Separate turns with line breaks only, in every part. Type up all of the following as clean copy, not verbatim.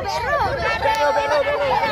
Yang habis berdiri.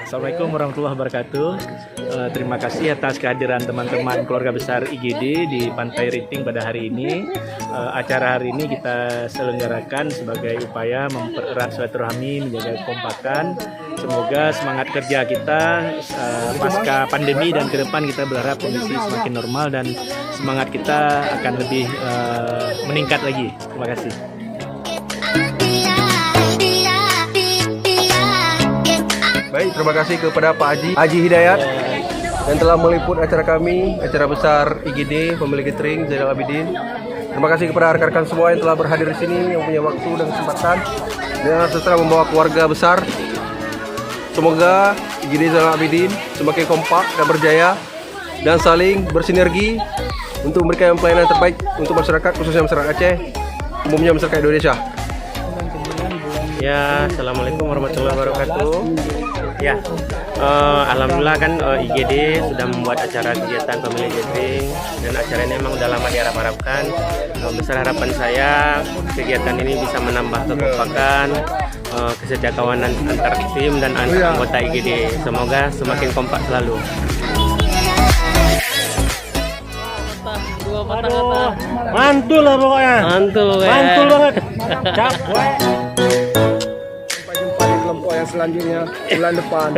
Assalamualaikum warahmatullahi wabarakatuh. Terima kasih atas kehadiran teman-teman keluarga besar IGD di Pantai Riting pada hari ini. Acara hari ini kita selenggarakan sebagai upaya mempererat silaturahmi, menjaga kekompakan. Semoga semangat kerja kita pasca pandemi dan ke depan kita berharap kondisi semakin normal dan semangat kita akan lebih meningkat lagi. Terima kasih.
Baik, terima kasih kepada Pak Haji Hidayat yang telah meliput acara kami, acara besar IGD pemilik catering Zainal Abidin. Terima kasih kepada rekan-rekan semua yang telah berhadir di sini, yang punya waktu dan kesempatan dan setelah membawa keluarga besar. Semoga IGD Zainal Abidin semakin kompak dan berjaya dan saling bersinergi untuk memberikan pelayanan terbaik untuk masyarakat, khususnya masyarakat Aceh, umumnya masyarakat Indonesia.
Ya, assalamualaikum warahmatullahi wabarakatuh. Ya, alhamdulillah kan IGD sudah membuat acara kegiatan pemilik catering dan acara ini memang udah lama diharap-harapkan. Besar harapan saya kegiatan ini bisa menambah kekompakan, kesetiakawanan antar tim dan antar anggota IGD. Semoga semakin kompak selalu.
Aduh, mantul lah pokoknya.
Mantul
banget. Capek. Sampai jumpa di kelompok yang selanjutnya bulan depan.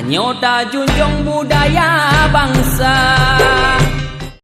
Nyota junjung budaya bangsa.